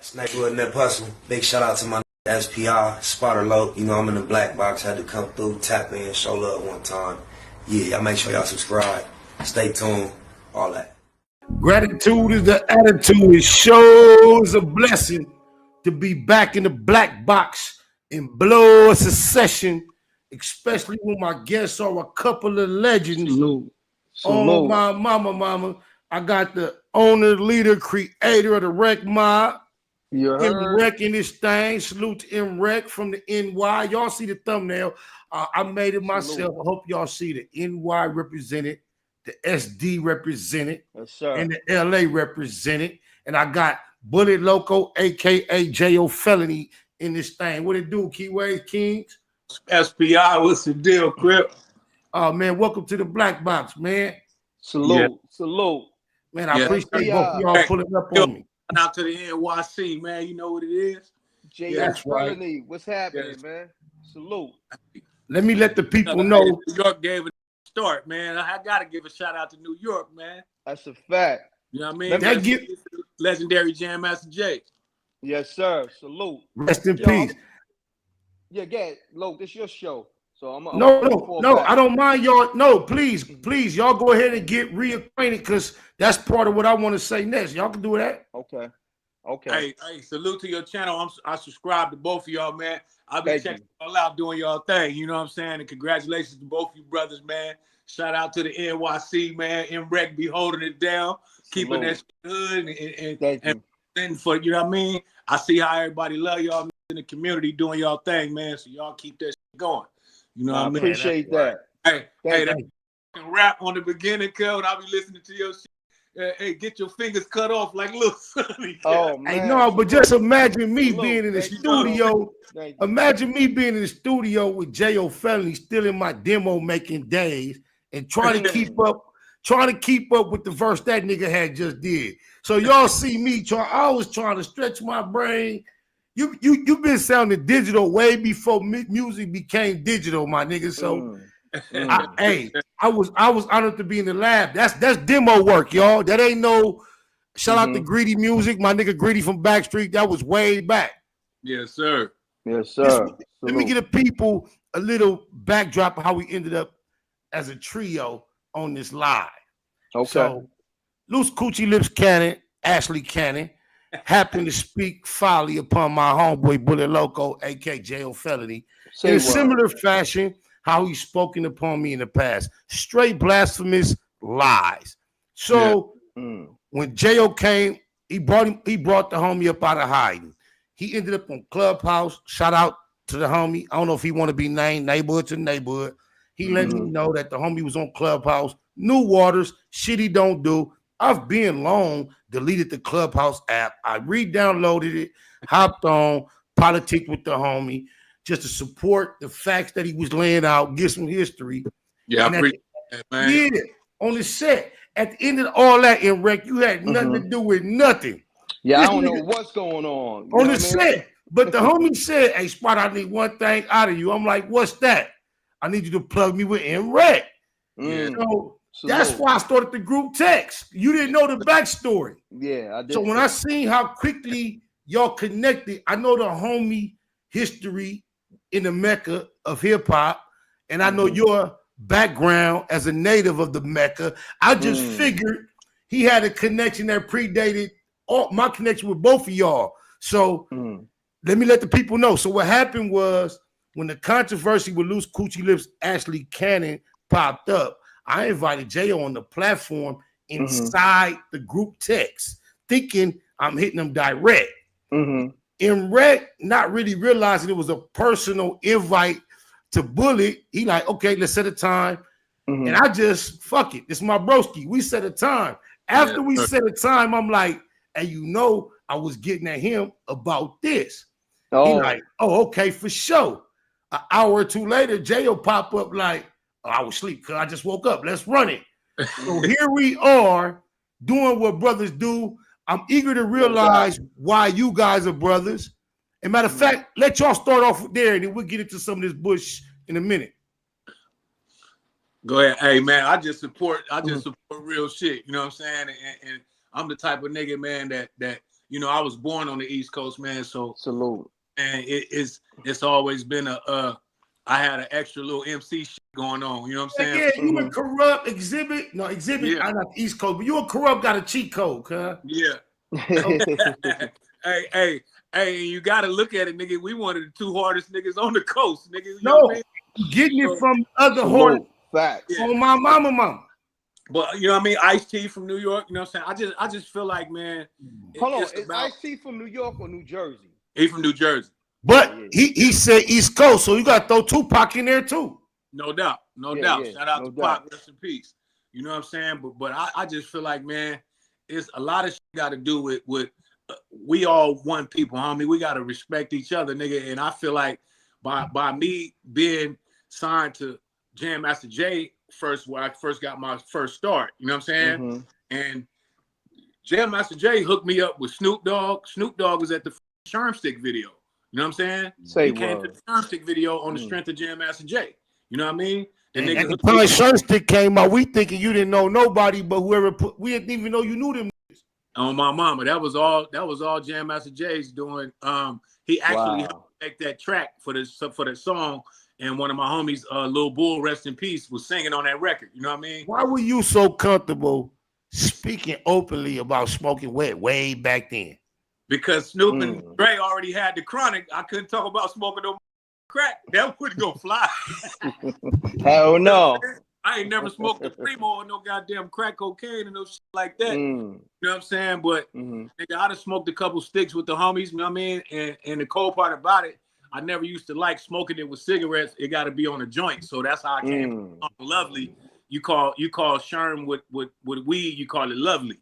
Snake with Nip Hustle. Big shout out to my SPI, Spotter Low. You know I'm in the black box. Had to come through, tap in, show love one time. Yeah, y'all make sure y'all subscribe. Stay tuned. All that. Gratitude is the attitude. It shows a blessing to be back in the black box in blood succession, especially when my guests are a couple of legends. Salute. Oh, my mama. I got the owner, leader, creator of the Rec Mob. M-Rec in this thing. Salute to M-Rec from the NY. Y'all see the thumbnail. I made it myself. Salute. I hope y'all see the NY represented, the SD represented, Yes, sir. and the LA represented. And I got Bullet Loco, a.k.a. Jayo Felony, in this thing. What it do, Keyways Kings? SPI, what's the deal, Crip? Oh, man, welcome to the Black Box, man. Salute. Salute. Man, I appreciate both of y'all pulling up on me. Out to the NYC, man. You know what it is? Jayo Felony, what's happening, man? Salute. Let me let the people know. New York gave it a start, man. I got to give a shout out to New York, man. That's a fact. You know what I mean? Legendary Jam Master Jay. Yes, sir. Salute. Rest in peace. Yeah, get Lo, this your show. So I'm no, I don't mind y'all. No, please, y'all go ahead and get reacquainted because that's part of what I want to say next. Y'all can do that. Okay. Hey, salute to your channel. I subscribe to both of y'all, man. I'll be checking y'all out doing y'all thing. You know what I'm saying? And congratulations to both you brothers, man. Shout out to the NYC, man. M-Rec be holding it down, keeping that shit good and for, you know what I mean? I see how everybody love y'all in the community doing y'all thing, man. So y'all keep that shit going. You know what I mean? Appreciate that. Hey, that rap on the beginning, code. I'll be listening to your shit. Hey, get your fingers cut off like Lil Sonny. Oh, man. Hey, no, but just imagine me being in the studio. Imagine me being in the studio with Jayo Felony still in my demo making days and trying to keep up with the verse that nigga had just did. So y'all see me I was trying to stretch my brain. You've been sounding digital way before music became digital, my nigga. So I was honored to be in the lab. That's demo work, y'all. That ain't no shout out to Greedy Music, my nigga Greedy from Backstreet. That was way back. Yes, sir. Yes, sir. Let me give the people a little backdrop of how we ended up as a trio on this live. Okay. So Loose Coochie Lips Cannon, Ashley Cannon, happened to speak folly upon my homeboy Bullet Loco, a.k.a. Jayo Felony, in a similar fashion how he's spoken upon me in the past. Straight blasphemous lies. So when Jayo came, he brought the homie up out of hiding. He ended up on Clubhouse. Shout out to the homie. I don't know if he want to be named, neighborhood to neighborhood. He let me know that the homie was on Clubhouse. New waters, shit he don't do. I've been long, deleted the Clubhouse app. I re-downloaded it, hopped on, politics with the homie, just to support the facts that he was laying out, get some history. Yeah, I appreciate that, man. Yeah, on the set. At the end of all that, M-Rec, you had nothing to do with nothing. Yeah, I don't know what's going on. On the set. But the homie said, hey, Spot, I need one thing out of you. I'm like, what's that? I need you to plug me with M-Rec. So that's why I started the group text. You didn't know the backstory. Yeah, I did. So when I seen how quickly y'all connected, I know the homie history in the Mecca of hip hop, and I know your background as a native of the Mecca. I just figured he had a connection that predated my connection with both of y'all. So let me let the people know. So what happened was when the controversy with Loose Coochie Lips Ashley Cannon popped up, I invited Jayo on the platform inside the group text, thinking I'm hitting them direct. M-Rec, not really realizing it was a personal invite to Bullet. He like, okay, let's set a time. And I just, fuck it. It's my broski. We set a time. After we set a time, I'm like, and you know, I was getting at him about this. He like, oh, okay, for sure. An hour or two later, Jayo pop up like, oh, I was asleep because I just woke up. Let's run it. So here we are doing what brothers do. I'm eager to realize why you guys are brothers. And matter of fact, let y'all start off there and then we'll get into some of this bush in a minute. Go ahead. Hey, man, I just support real shit. You know what I'm saying? And I'm the type of nigga, man, that you know, I was born on the East Coast, man. So Salute. and it's always been I had an extra little MC shit going on. You know what I'm saying? Yeah, you a corrupt exhibit. No, exhibit. Yeah. I'm not the East Coast, but you a corrupt got a cheat code, huh? Yeah. hey, you gotta look at it, nigga. We one of the two hardest niggas on the coast, nigga. You know what I mean? Getting it from other Salute. horse. Facts. On my mama. But you know what I mean? Ice-T from New York, you know what I'm saying? I just feel like, man. Hold on, is Ice-T from New York or New Jersey? He from New Jersey. But he said East Coast, so you got to throw Tupac in there too. No doubt. No doubt. Shout out to Pac, rest in peace. You know what I'm saying? But I just feel like, man, it's a lot of shit got to do with we all one people, homie. We got to respect each other, nigga. And I feel like by me being signed to Jam Master Jay where I first got my first start, you know what I'm saying? Mm-hmm. And Jam Master Jay hooked me up with Snoop Dogg. Snoop Dogg was at the SHERM Stick video. You know what I'm saying? He came to the SHERM Stick video on the strength of Jam Master Jay. You know what I mean? And at the time SHERM Stick came out, we thinking you didn't know nobody, but we didn't even know you knew them. On my mama, that was all Jam Master Jay's doing. He actually helped make that track for the song, and one of my homies, Lil Bull, rest in peace, was singing on that record. You know what I mean? Why were you so comfortable speaking openly about smoking wet way back then? Because Snoop and Dre already had the chronic. I couldn't talk about smoking no crack. That wouldn't go fly. Hell no. I ain't never smoked a primo or no goddamn crack cocaine and no shit like that. You know what I'm saying? But nigga, I done smoked a couple sticks with the homies, you know what I mean? And the cold part about it, I never used to like smoking it with cigarettes. It got to be on a joint. So that's how I came Lovely. You call SHERM with weed, you call it Lovely.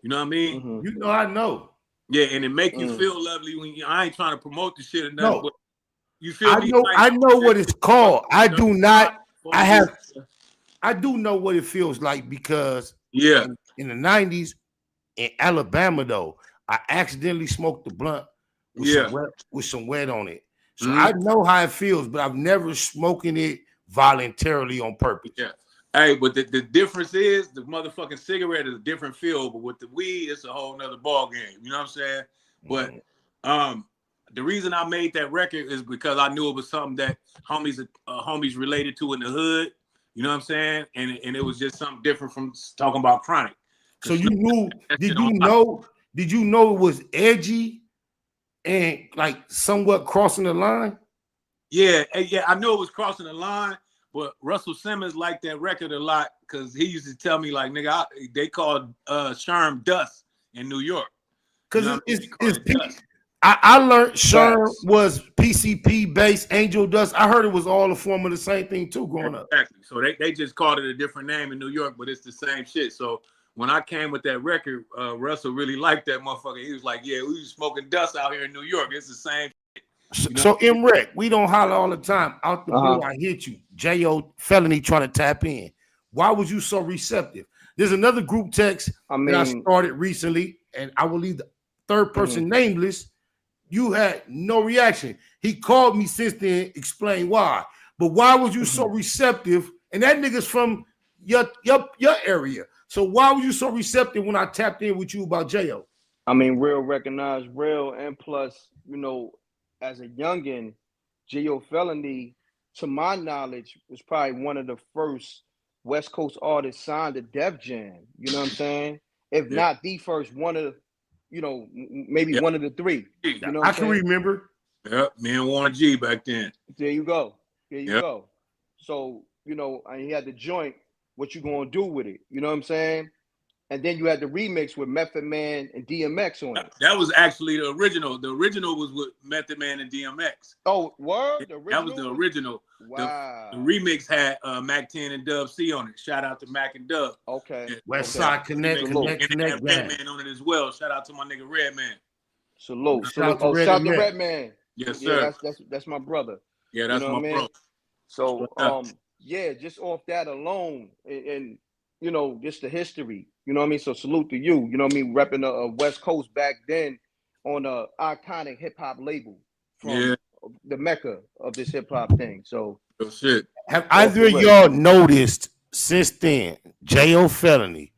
You know what I mean? You know, I know. Yeah, and it make you feel lovely when I ain't trying to promote the shit or nothing, but you feel I know what it's called. I do not. I do know what it feels like because in the 90s in Alabama though, I accidentally smoked the blunt with some wet on it. So I know how it feels, but I've never smoking it voluntarily on purpose. Yeah. Hey, but the difference is the motherfucking cigarette is a different feel, but with the weed, it's a whole nother ball game. You know what I'm saying? But the reason I made that record is because I knew it was something that homies related to in the hood. You know what I'm saying? And it was just something different from talking about chronic. So you knew? Did you know it was edgy and like somewhat crossing the line? Yeah, I knew it was crossing the line. But Russell Simmons liked that record a lot because he used to tell me, like, nigga, they called SHERM Dust in New York. Because I learned SHERM was PCP based, Angel Dust. I heard it was all a form of the same thing too growing up. Exactly. So they just called it a different name in New York, but it's the same shit. So when I came with that record, Russell really liked that motherfucker. He was like, yeah, we was smoking dust out here in New York. It's the same. So MREC, we don't holler all the time. Out the blue, I hit you. Jayo Felony trying to tap in. Why was you so receptive? There's another group text that I started recently, and I will leave the third person nameless. You had no reaction. He called me since then, explain why. But why was you so receptive? And that nigga's from your area. So why were you so receptive when I tapped in with you about Jayo? I mean, real recognize real, and plus, you know, as a youngin, Jayo Felony, to my knowledge, was probably one of the first West Coast artists signed to Def Jam. You know what I'm saying? If not the first, one of the, you know, maybe one of the three. You know what I can remember. Yep, me and Warren G back then. There you go. There you go. So, you know, and he had the joint, what you gonna do with it? You know what I'm saying? And then you had the remix with Method Man and DMX on it. That was actually the original. The original was with Method Man and DMX. Oh, word? The original? That was the original. Wow. The remix had Mac 10 and Dub C on it. Shout out to Mac and Dub. Okay. West Side Connect. And had Redman on it as well. Shout out to my nigga Redman. Salute. Shout out to Redman. Yes, sir. Yeah, that's my brother. Yeah, that's my bro. So yeah, just off that alone, and you know, just the history. You know what I mean? So salute to you. You know what I mean? Repping the West Coast back then on a iconic hip hop label from the mecca of this hip hop thing. So shit. Have either of y'all noticed since then, Jayo Felony,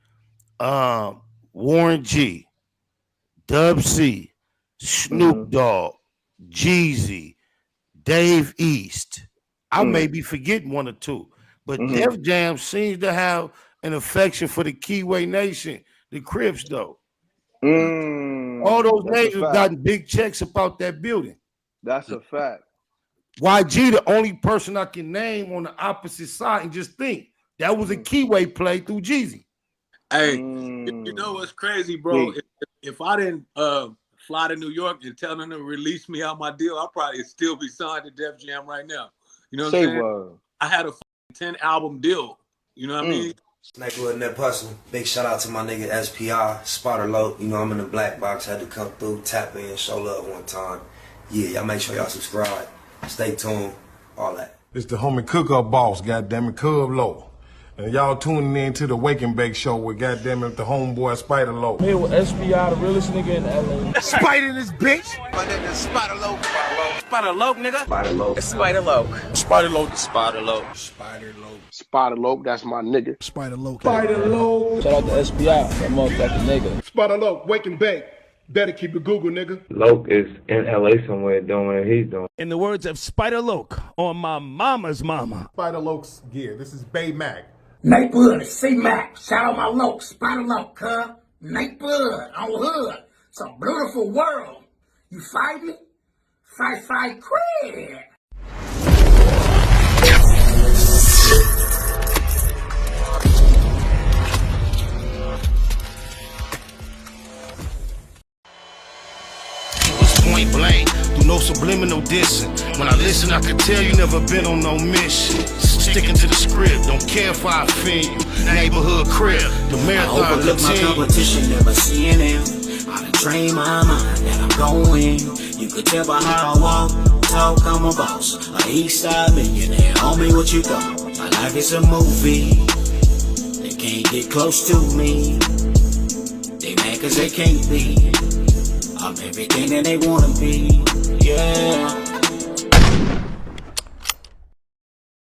Warren G, Dub C, Snoop Dogg, Jeezy, Dave East. I may be forgetting one or two, but Def Jam seems to have an affection for the Keyway Nation, the Crips, though. All those names have gotten big checks about that building. That's a fact. YG, the only person I can name on the opposite side, and just think that was a Keyway play through Jeezy. Hey, you know what's crazy, bro? If I didn't fly to New York and tell them to release me out my deal, I'd probably still be signed to Def Jam right now. You know what I'm saying? I had a 10-album deal. You know what I mean? Snakewood and that Hustle. Big shout out to my nigga SPI, Spotter Low. You know I'm in the BLACBOX. Had to come through, tap in, show love one time. Yeah, y'all make sure y'all subscribe. Stay tuned. All that. It's the homie cook-up boss, goddammit, Cub Low. And y'all tuning in to the Wake and Bake Show with goddammit the homeboy Spider Low. Here with SPI, the realest nigga in LA. Spider this bitch. My nigga Spider Low. Spider Low, nigga. Spider Low. It's Spider Low. Spider Low. Spider Low. Spider Low. Spider Low, that's my nigga. Spider Low. Spider Low. Shout out to SPI, that motherfucking nigga. Spider Low, Wake and Bake. Better keep it Google, nigga. Loke is in LA somewhere doing what he's doing. In the words of Spider Loke on my mama's mama. Spider Loke's gear. This is Bay Mac. Nate Blood, C-Mac. Shout out my Loke, Spider Loke, huh? Nate Blood on Hood. It's a beautiful world. You fight me? Fight, Craig. Point blank, through no subliminal dissing. When I listen, I can tell you never been on no mission. Sticking to the script, don't care if I offend you. Neighborhood crib, the marathon I overlook my competition, never seeing them. I done trained my mind that I'm going. You could tell by how I walk, talk, I'm a boss. A east side millionaire, homie, what you got? My life is a movie. They can't get close to me. They mad cause they can't be. I'm everything that they wanna be, yeah.